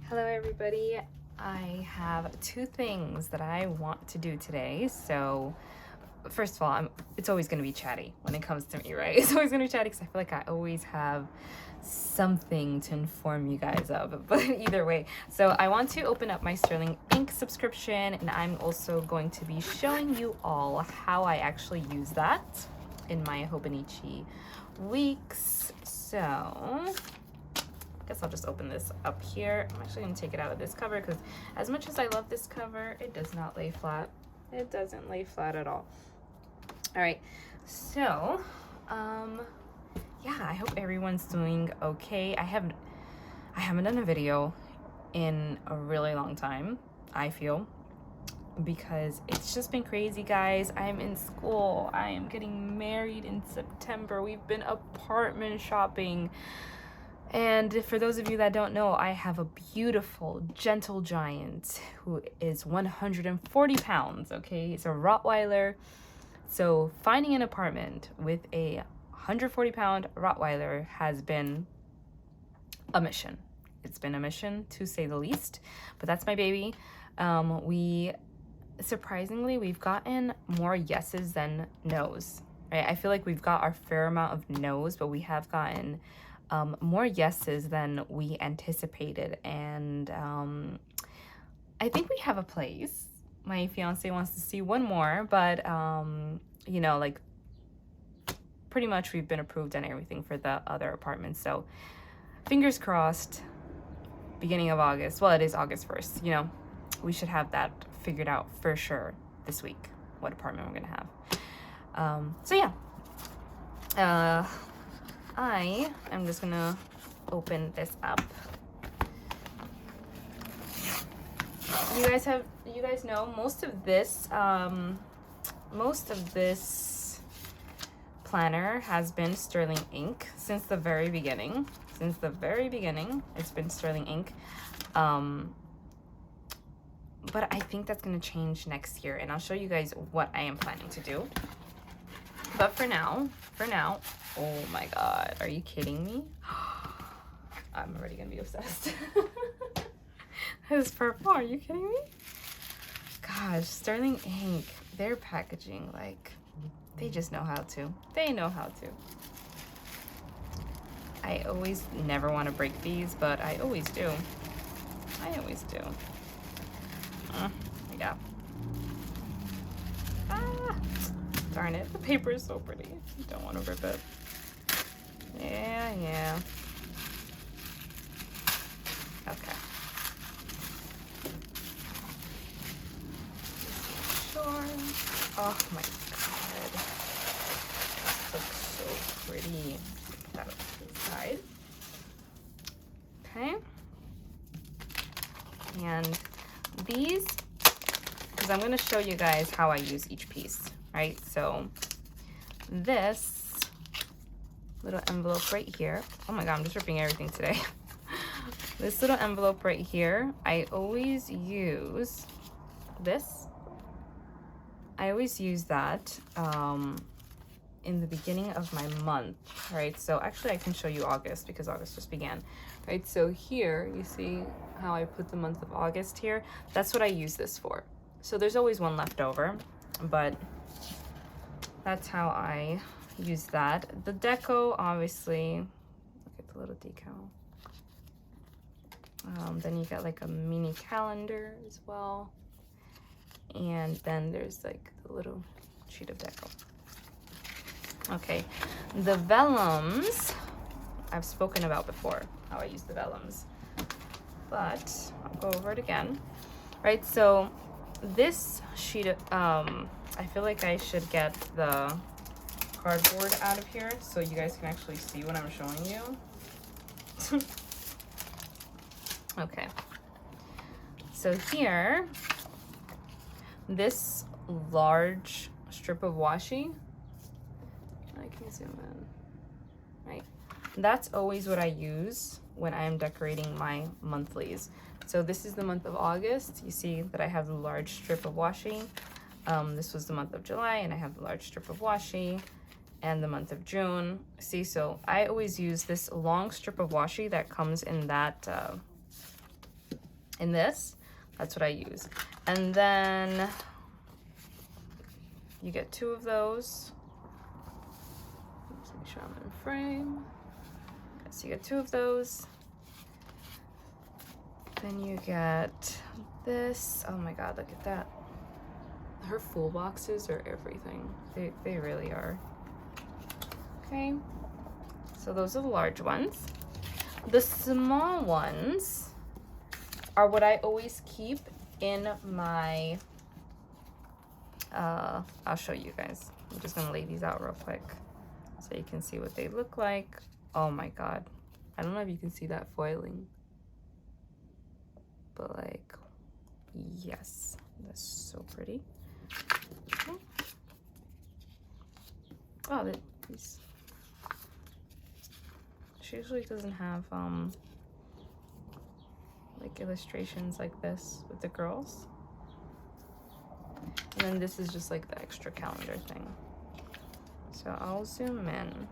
Hello everybody. I have two things that I want to do today. So first of all, it's always going to be chatty when it comes to me, right? It's always going to be chatty because I feel like I always have something to inform you guys of, but either way. So I want to open up my Sterling Ink subscription, and I'm also going to be showing you all how I actually use that in my Hobonichi weeks. So I guess I'll just open this up here. I'm actually going to take it out of this cover because as much as I love this cover, it does not lay flat. It doesn't lay flat at all. All right, so yeah, I hope everyone's doing okay. I haven't done a video in a really long time, I feel, because it's just been crazy, guys. I'm in school. I am getting married in September. We've been apartment shopping. And for those of you that don't know, I have a beautiful, gentle giant who is 140 pounds, okay? It's a Rottweiler. So finding an apartment with a 140-pound Rottweiler has been a mission. It's been a mission, to say the least. But that's my baby. Surprisingly, we've gotten more yeses than nos, right? I feel like we've got our fair amount of nos, but we have gotten more yeses than we anticipated. And I think we have a place. My fiance wants to see one more, but you know, like, pretty much we've been approved and everything for the other apartments. So fingers crossed, beginning of August. Well, it is August 1st, you know, we should have that figured out for sure this week, what apartment we're gonna have. So yeah, I am just gonna open this up. You guys know most of this planner has been Sterling Ink since the very beginning. Since the very beginning, it's been Sterling Ink. But I think that's gonna change next year, and I'll show you guys what I am planning to do. But for now, oh my God, are you kidding me? I'm already gonna be obsessed. This purple, are you kidding me? Gosh, Sterling Ink, their packaging, like, they just know how to. They know how to. I always never want to break these, but I always do. I always do. Yeah. Ah, darn it. The paper is so pretty. Don't want to rip it. Yeah. Okay. Sure. Oh my God. This looks so pretty. Put that up to the side. Okay. And these, because I'm going to show you guys how I use each piece, right? So this little envelope right here, oh my God, I'm just ripping everything today. This little envelope right here, I always use this. I always use that in the beginning of my month, right? So actually I can show you August because August just began, right? So here you see how I put the month of August here. That's what I use this for. So there's always one left over, but that's how I use that. The deco, obviously, look at the little decal. Then you got like a mini calendar as well. And then there's like the little sheet of deco. Okay, the vellums, I've spoken about before, how I use the vellums. But I'll go over it again. Right, so this sheet of, I feel like I should get the cardboard out of here so you guys can actually see what I'm showing you. Okay, so here, this large strip of washi, I can zoom in, right? That's always what I use when I'm decorating my monthlies. So this is the month of August. You see that I have the large strip of washi. This was the month of July, and I have the large strip of washi. And the month of June. See, so I always use this long strip of washi that comes in that in this. That's what I use. And then you get 2 of those. Let's make sure I'm in frame. Okay, so you get 2 of those. Then you get this. Oh my god, look at that. Her full boxes are everything. They really are. Okay, so those are the large ones. The small ones are what I always keep in my, I'll show you guys. I'm just gonna lay these out real quick so you can see what they look like. Oh my god. I don't know if you can see that foiling, but like, yes, that's so pretty. Okay. Oh, these. She usually doesn't have like illustrations like this with the girls. And then this is just like the extra calendar thing. So I'll zoom in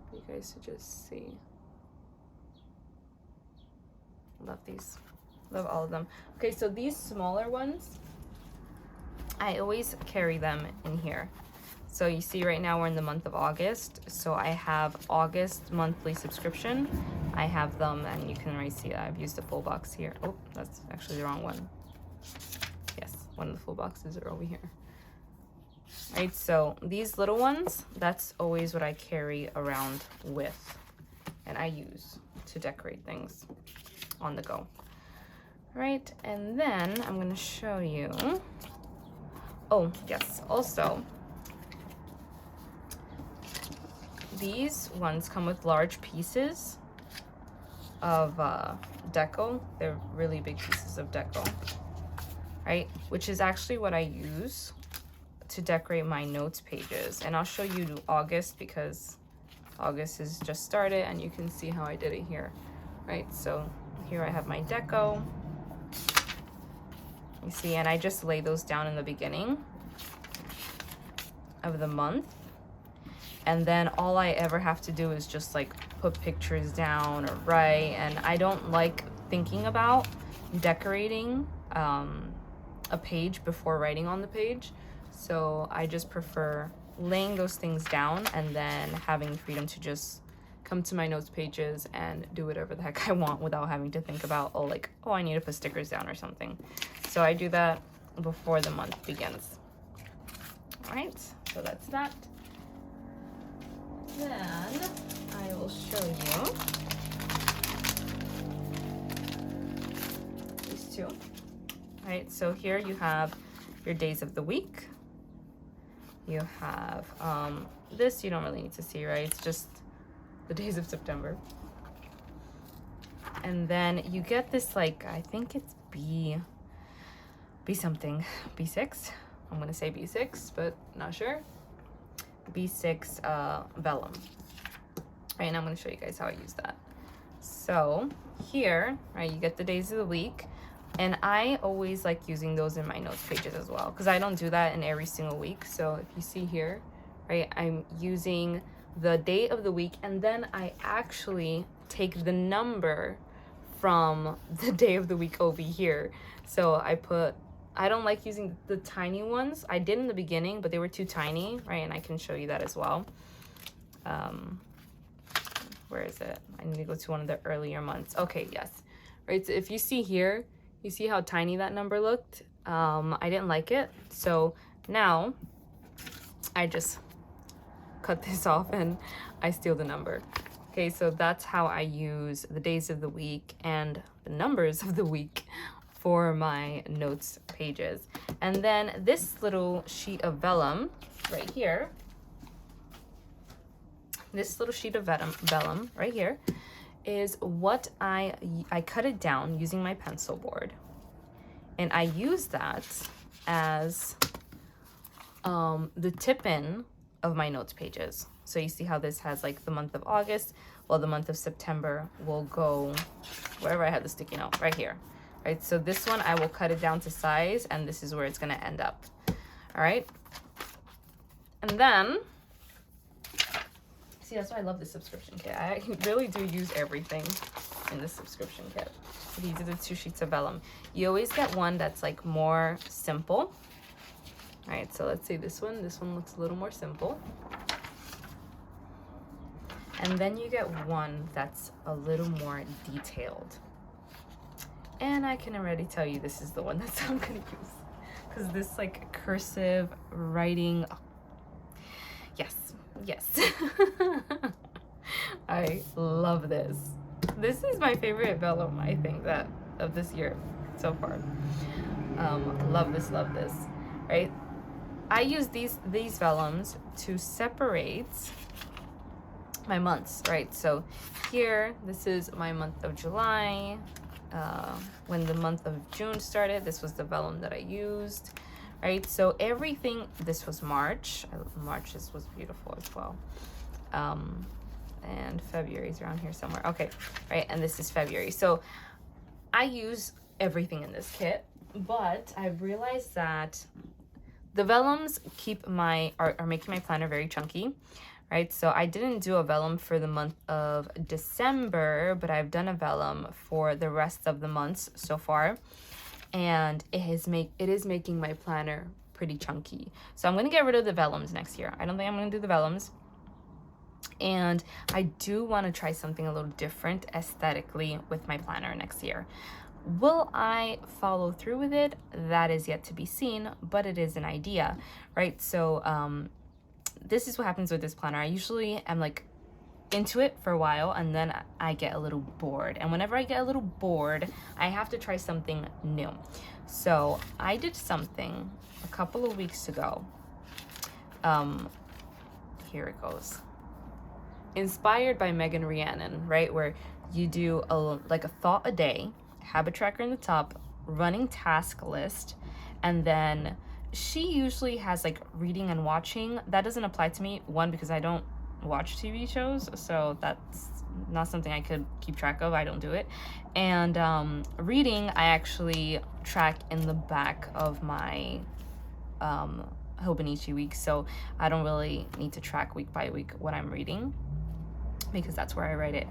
for you guys to just see. Love these. Love all of them. Okay, so these smaller ones, I always carry them in here. So you see right now we're in the month of August. So I have August monthly subscription. I have them, and you can already see I've used the full box here. Oh, that's actually the wrong one. Yes, one of the full boxes are over here. Right, so these little ones, that's always what I carry around with and I use to decorate things on the go. Right, and then I'm gonna show you, oh yes, also these ones come with large pieces of deco. They're really big pieces of deco, right? Which is actually what I use to decorate my notes pages. And I'll show you August because August has just started and you can see how I did it here, right? So here I have my deco. You see, and I just lay those down in the beginning of the month. And then all I ever have to do is just like put pictures down or write. And I don't like thinking about decorating a page before writing on the page. So I just prefer laying those things down and then having the freedom to just come to my notes pages and do whatever the heck I want without having to think about, oh, like, oh, I need to put stickers down or something. So I do that before the month begins. All right, so that's that. Then I will show you these two. All right, so here you have your days of the week. You have this you don't really need to see, right? It's just the days of September. And then you get this, like, I think it's B something, B6. I'm gonna say B6, but not sure. B6 vellum. Right, and I'm gonna show you guys how I use that. So here, right, you get the days of the week. And I always like using those in my notes pages as well, because I don't do that in every single week. So if you see here, right, I'm using the day of the week, and then I actually take the number from the day of the week over here. So I don't like using the tiny ones. I did in the beginning, but they were too tiny, right? And I can show you that as well. Where is it? I need to go to one of the earlier months. Okay, yes. Right, so if you see here, you see how tiny that number looked? I didn't like it. So now I just cut this off and I steal the number. Okay, so that's how I use the days of the week and the numbers of the week for my notes pages. And then this little sheet of vellum right here, this little sheet of vellum right here is what I cut it down using my pencil board, and I use that as the tip-in of my notes pages. So you see how this has like the month of August. Well, the month of September will go wherever I had the sticky note, right here, right? So this one I will cut it down to size, and this is where it's gonna end up. All right, and then see, that's why I love this subscription kit. I really do use everything. in the subscription kit. So these are the 2 sheets of vellum. You always get one that's like more simple. All right, so let's see this one. This one looks a little more simple. And then you get one that's a little more detailed. And I can already tell you this is the one that I'm gonna use. Because this like cursive writing, oh, yes, yes. I love this. This is my favorite vellum, I think, that of this year so far. Love this, right? I use these vellums to separate my months, right? So here, this is my month of July. When the month of June started, this was the vellum that I used, right? So everything, this was March. March was beautiful as well. And February is around here somewhere. Okay, right, and this is February. So I use everything in this kit, but I've realized that the vellums are making my planner very chunky, right? So I didn't do a vellum for the month of December, but I've done a vellum for the rest of the months so far, and it is making my planner pretty chunky. So I'm gonna get rid of the vellums next year. I don't think I'm gonna do the vellums. And I do want to try something a little different aesthetically with my planner next year. Will I follow through with it? That is yet to be seen, but it is an idea, right? So this is what happens with this planner. I usually am like into it for a while, and then I get a little bored. And whenever I get a little bored, I have to try something new. So I did something a couple of weeks ago. Here it goes. Inspired by Megan Rhiannon, right? Where you do a thought a day, habit tracker in the top, running task list, and then she usually has like reading and watching. That doesn't apply to me, one, because I don't watch TV shows, so that's not something I could keep track of. I don't do it. And reading, I actually track in the back of my Hobonichi week, so I don't really need to track week by week what I'm reading, because that's where I write it.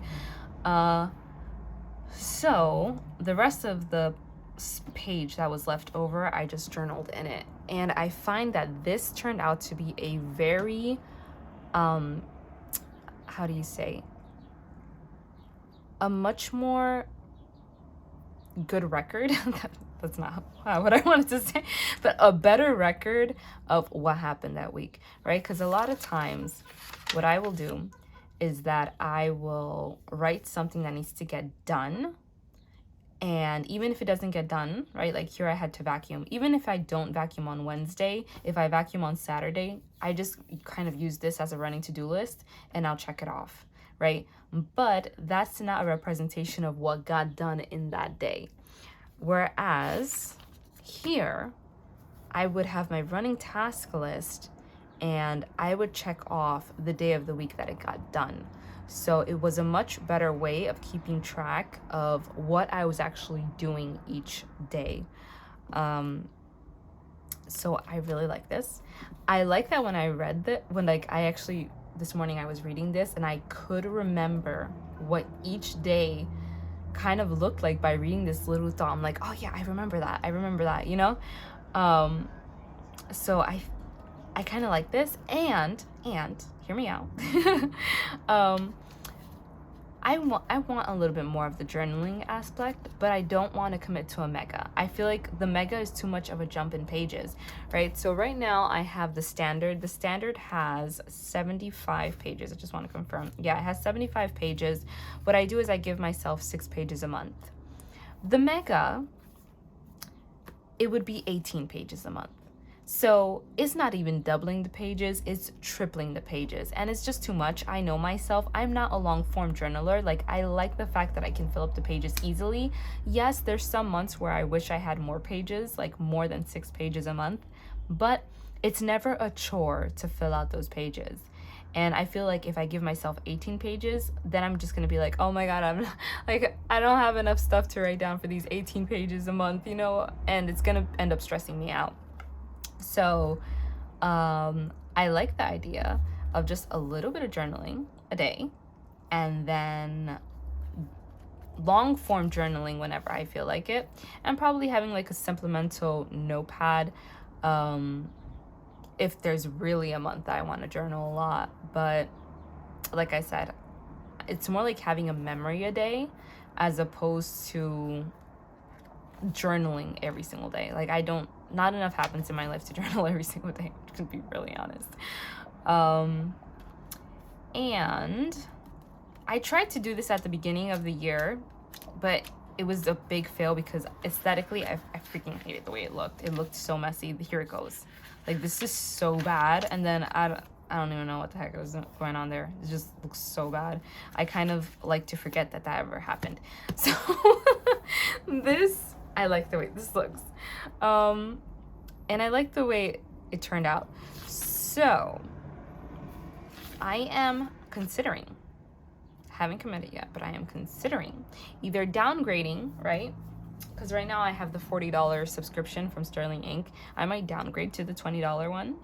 So the rest of the page that was left over, I just journaled in it. And I find that this turned out to be a very, how do you say? A much more good record. That's not what I wanted to say, but a better record of what happened that week, right? Because a lot of times what I will do is that I will write something that needs to get done. And even if it doesn't get done, right? Like here I had to vacuum. Even if I don't vacuum on Wednesday, if I vacuum on Saturday, I just kind of use this as a running to-do list and I'll check it off, right? But that's not a representation of what got done in that day. Whereas here, I would have my running task list and I would check off the day of the week that it got done. So it was a much better way of keeping track of what I was actually doing each day. So I really like this. I like that when I read that, this morning I was reading this and I could remember what each day kind of looked like by reading this little thought. I'm like, oh yeah, I remember that, you know? So I kind of like this, and hear me out. I want a little bit more of the journaling aspect, but I don't want to commit to a mega. I feel like the mega is too much of a jump in pages, right? So right now I have the standard. The standard has 75 pages. I just want to confirm. Yeah, it has 75 pages. What I do is I give myself 6 pages a month. The mega, it would be 18 pages a month. So it's not even doubling the pages, it's tripling the pages. And it's just too much. I know myself. I'm not a long form journaler. Like, I like the fact that I can fill up the pages easily. Yes, there's some months where I wish I had more pages, like more than 6 pages a month, but it's never a chore to fill out those pages. And I feel like if I give myself 18 pages, then I'm just gonna be like, oh my God, I'm like, I don't have enough stuff to write down for these 18 pages a month, you know, and it's gonna end up stressing me out. So I like the idea of just a little bit of journaling a day, and then long form journaling whenever I feel like it, and probably having like a supplemental notepad if there's really a month that I want to journal a lot. But like I said, it's more like having a memory a day as opposed to journaling every single day. Like not enough happens in my life to journal every single day, to be really honest. And I tried to do this at the beginning of the year, but it was a big fail because aesthetically, I freaking hated the way it looked. It looked so messy. Here it goes. Like, this is so bad. And then I don't even know what the heck was going on there. It just looks so bad. I kind of like to forget that ever happened. So I like the way this looks. And I like the way it turned out. So I am considering, haven't committed yet, but I am considering either downgrading, right? Because right now I have the $40 subscription from Sterling Ink. I might downgrade to the $20 one,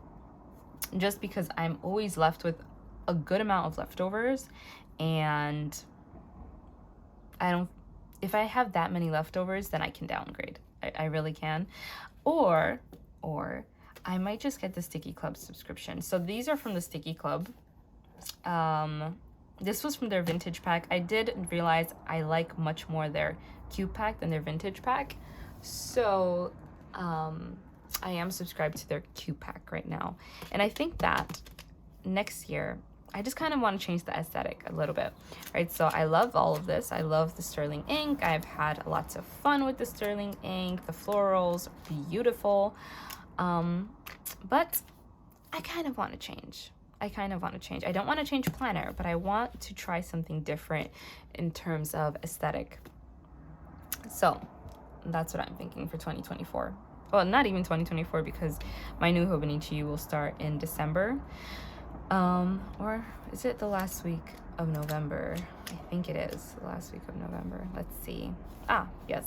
just because I'm always left with a good amount of leftovers, and if I have that many leftovers, then I can downgrade. I really can. Or I might just get the Sticky Club subscription. So these are from the Sticky Club. This was from their vintage pack. I did realize I like much more their cube pack than their vintage pack. So I am subscribed to their cube pack right now. And I think that next year, I just kind of want to change the aesthetic a little bit, right? So I love all of this. I love the Sterling Ink. I've had lots of fun with the Sterling Ink. The florals are beautiful. But I kind of want to change. I don't want to change planner, but I want to try something different in terms of aesthetic. So that's what I'm thinking for 2024. Well, not even 2024, because my new Hobonichi will start in December. Or is it the last week of November? I think it is the last week of November. Let's see. Yes.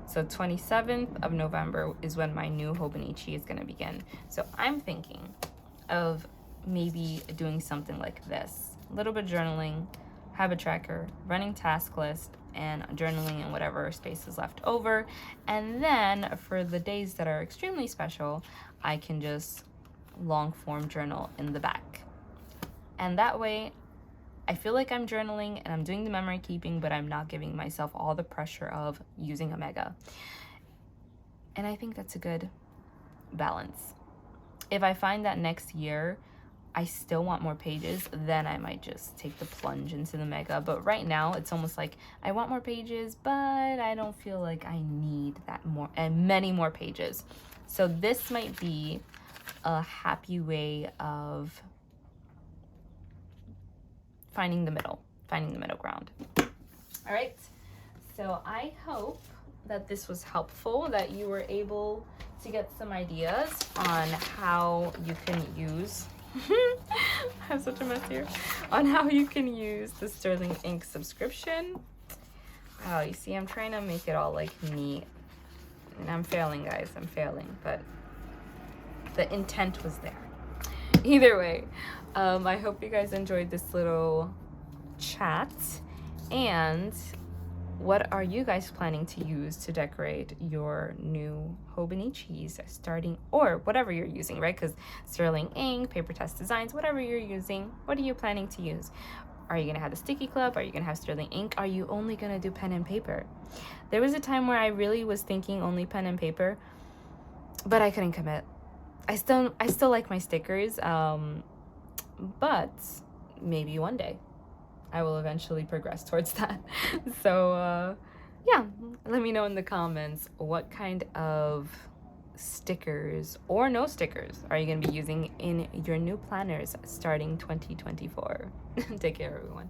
So 27th of November is when my new Hobonichi is going to begin. So I'm thinking of maybe doing something like this. A little bit of journaling, habit tracker, running task list, and journaling in whatever space is left over. And then for the days that are extremely special, I can just long form journal in the back. And that way, I feel like I'm journaling and I'm doing the memory keeping, but I'm not giving myself all the pressure of using a mega. And I think that's a good balance. If I find that next year I still want more pages, then I might just take the plunge into the mega. But right now, it's almost like I want more pages, but I don't feel like I need that more and many more pages. So this might be a happy way of finding the middle ground. All right. So I hope that this was helpful, that you were able to get some ideas on how you can use I have such a mess here. On how you can use the Sterling Ink subscription. Wow, you see, I'm trying to make it all like neat. And I'm failing, guys. I'm failing. But the intent was there. Either way, I hope you guys enjoyed this little chat. And what are you guys planning to use to decorate your new Hobonichis starting, or whatever you're using, right? Because Sterling Ink, Paper Test Designs, whatever you're using, what are you planning to use? Are you going to have the Sticky Club? Are you going to have Sterling Ink? Are you only going to do pen and paper? There was a time where I really was thinking only pen and paper, but I couldn't commit. I still like my stickers, but maybe one day I will eventually progress towards that. So yeah, let me know in the comments what kind of stickers or no stickers are you going to be using in your new planners starting 2024. Take care, everyone.